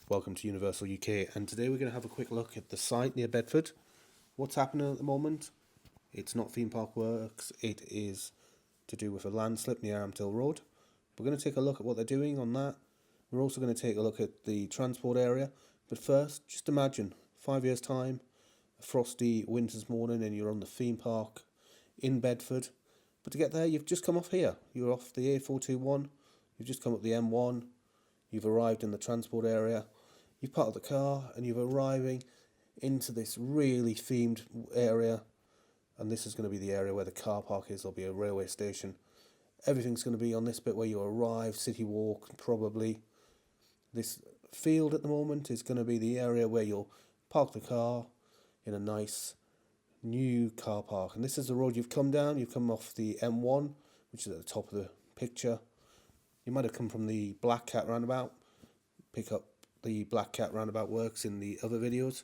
Welcome to Universal UK, and today we're going to have a quick look at the site near Bedford. What's happening at the moment? It's not theme park works, it is to do with a landslip near Amtill Road. We're going to take a look at what they're doing on that. We're also going to take a look at the transport area, but first, just imagine 5 years' time, a frosty winter's morning, and you're on the theme park in Bedford. But to get there, you've just come off here. You're off the A421, you've just come up the M1, you've arrived in the transport area. You've parked the car and you're arriving into this really themed area, and this is going to be the area where the car park is. There'll be a railway station. Everything's going to be on this bit where you arrive, City Walk probably. This field at the moment is going to be the area where you'll park the car in a nice new car park. And this is the road you've come down. You've come off the M1, which is at the top of the picture. You might have come from the Black Cat roundabout. Pick up the Black Cat roundabout works in the other videos,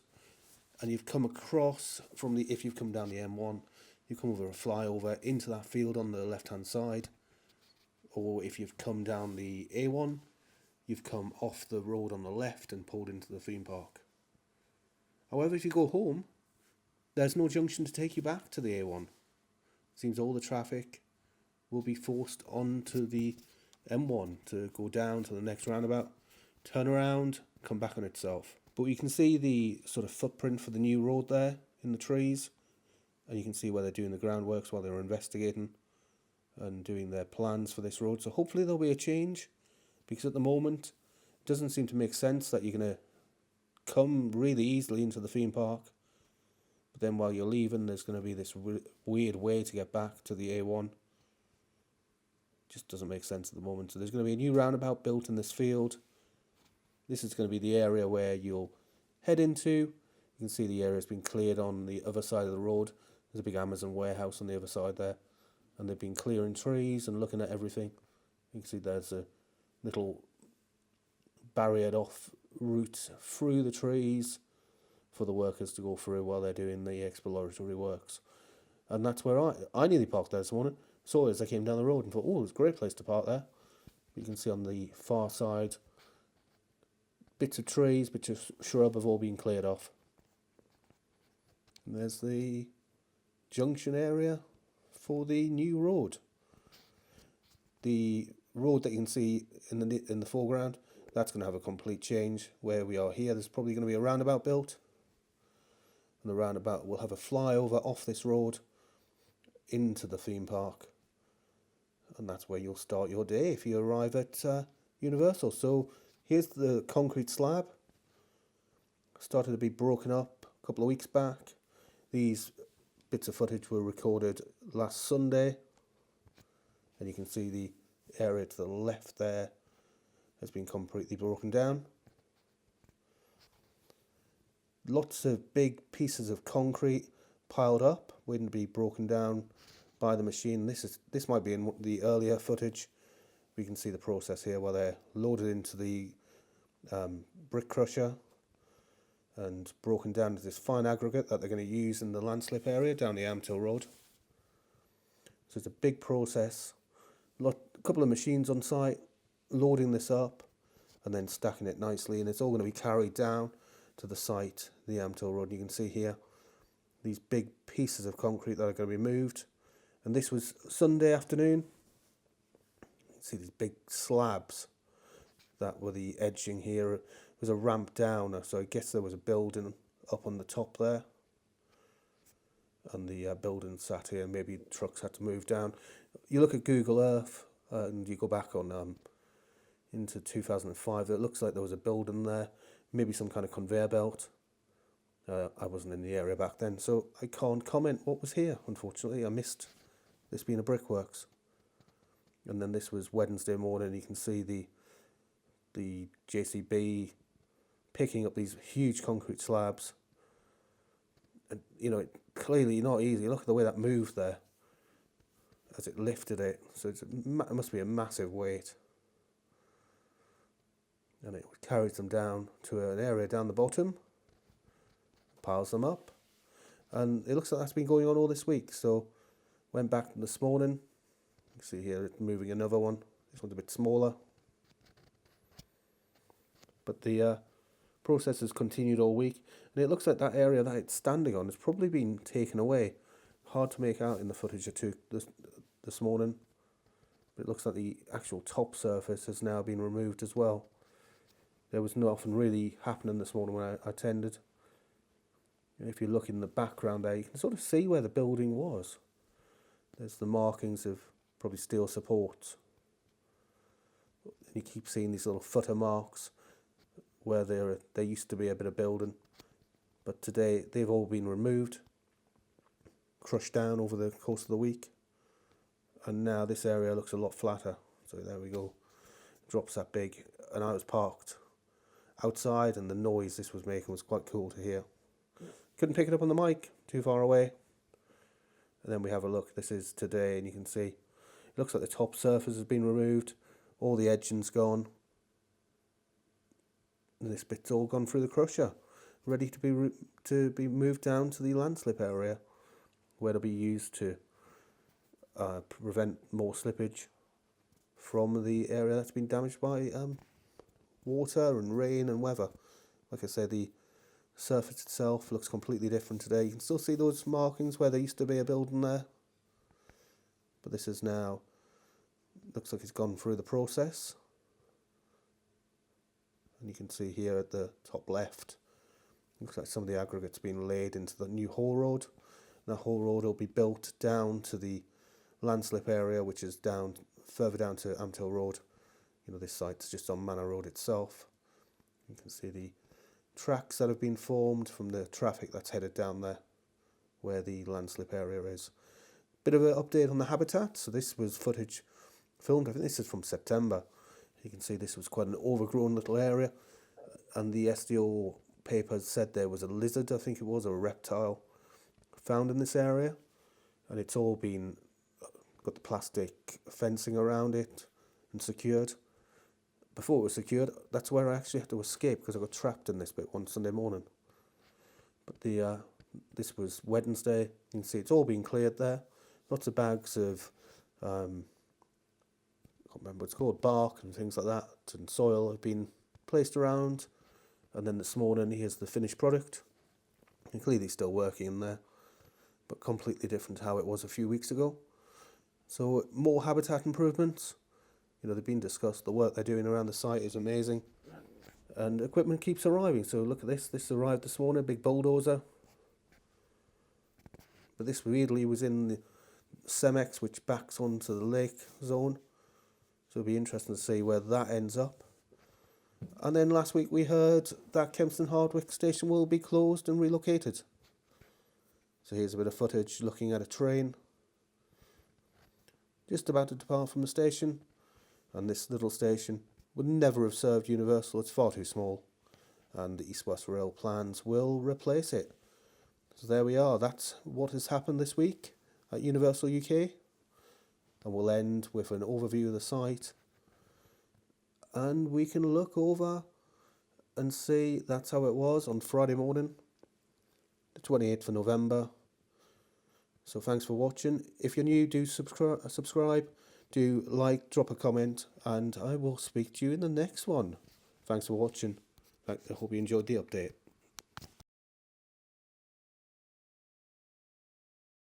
and you've come across from the, if you've come down the M1, you come over a flyover into that field on the left hand side, or if you've come down the A1, you've come off the road on the left and pulled into the theme park. However, if you go home, there's no junction to take you back to the A1. Seems all the traffic will be forced onto the M1 to go down to the next roundabout, turn around, come back on itself. But you can see the sort of footprint for the new road there in the trees, and you can see where they're doing the groundworks while they're investigating and doing their plans for this road. So hopefully there'll be a change, because at the moment it doesn't seem to make sense that you're going to come really easily into the theme park, but then while you're leaving there's going to be this weird way to get back to the A1. Just doesn't make sense at the moment. So there's going to be a new roundabout built in this field. This is going to be the area where you'll head into. You can see the area has been cleared on the other side of the road. There's a big Amazon warehouse on the other side there, and they've been clearing trees and looking at everything. You can see there's a little barriered off route through the trees for the workers to go through while they're doing the exploratory works. And that's where I nearly parked there this morning. Saw it as I came down the road and thought, oh, it's a great place to park there. You can see on the far side, bits of trees, bits of shrub have all been cleared off. And there's the junction area for the new road. The road that you can see in the foreground, that's going to have a complete change. Where we are here, there's probably going to be a roundabout built, and the roundabout will have a flyover off this road into the theme park, and that's where you'll start your day if you arrive at Universal. So here's the concrete slab. Started to be broken up a couple of weeks back. These bits of footage were recorded last Sunday, and you can see the area to the left there has been completely broken down. Lots of big pieces of concrete piled up, waiting to be broken down by the machine. This might be in the earlier footage. We can see the process here where they're loaded into the brick crusher and broken down to this fine aggregate that they're going to use in the landslip area down the Amtill Road. So it's a big process. A couple of machines on site loading this up and then stacking it nicely, and it's all going to be carried down to the site, the Amtill Road. You can see here these big pieces of concrete that are going to be moved, and this was Sunday afternoon. You can see these big slabs that were the edging here. It was a ramp down, so I guess there was a building up on the top there, and the building sat here. Maybe trucks had to move down. You look at Google Earth and you go back on into 2005. It looks like there was a building there, maybe some kind of conveyor belt. I wasn't in the area back then, so I can't comment what was here, unfortunately. I missed this being a brickworks. And then this was Wednesday morning. You can see the JCB picking up these huge concrete slabs. And, you know, it clearly not easy. Look at the way that moved there as it lifted it. So it must be a massive weight. And it carries them down to an area down the bottom, piles them up, and it looks like that's been going on all this week. So went back this morning. You can see here it's moving another one. This one's a bit smaller, but the Process has continued all week, and it looks like that area that it's standing on has probably been taken away. Hard to make out in the footage I took this morning, but it looks like the actual top surface has now been removed as well. There was nothing really happening this morning when I attended. And if you look in the background there, you can sort of see where the building was. There's the markings of probably steel supports. And you keep seeing these little footer marks where there used to be a bit of building. But today they've all been removed, crushed down over the course of the week. And now this area looks a lot flatter. So there we go. Drops that big. And I was parked outside, and the noise this was making was quite cool to hear. Couldn't pick it up on the mic, too far away. And then we have a look. This is today, and you can see it looks like the top surface has been removed. All the edging's gone. And this bit's all gone through the crusher, ready to be moved down to the landslip area, where it'll be used to prevent more slippage from the area that's been damaged by water and rain and weather. Like I said, the surface itself looks completely different today. You can still see those markings where there used to be a building there, but this is now, looks like it's gone through the process. And you can see here at the top left, looks like some of the aggregate's been laid into the new haul road. That haul road will be built down to the landslip area, which is further down to Amtill Road. You know, this site's just on Manor Road itself. You can see the tracks that have been formed from the traffic that's headed down there, where the landslip area is. Bit of an update on the habitat. So this was footage filmed, I think this is from September. You can see this was quite an overgrown little area, and the SDO papers said there was a lizard, I think it was, or a reptile, found in this area, and it's all been, got the plastic fencing around it and secured. Before it was secured, that's where I actually had to escape because I got trapped in this bit one Sunday morning. But this was Wednesday. You can see it's all been cleared there. Lots of bags of, I can't remember what it's called, bark and things like that, and soil have been placed around. And then this morning, here's the finished product. And clearly still working in there, but completely different to how it was a few weeks ago. So more habitat improvements. You know, they've been discussed. The work they're doing around the site is amazing. And equipment keeps arriving. So look at this. This arrived this morning, a big bulldozer. But this weirdly was in the Cemex, which backs onto the lake zone. So it'll be interesting to see where that ends up. And then last week we heard that Kempston Hardwick station will be closed and relocated. So here's a bit of footage looking at a train just about to depart from the station. And this little station would never have served Universal, it's far too small. And the East West Rail plans will replace it. So there we are, that's what has happened this week at Universal UK. And we'll end with an overview of the site. And we can look over and see that's how it was on Friday morning, the 28th of November. So thanks for watching. If you're new, do subscribe. Do like, drop a comment, and I will speak to you in the next one. Thanks for watching. I hope you enjoyed the update.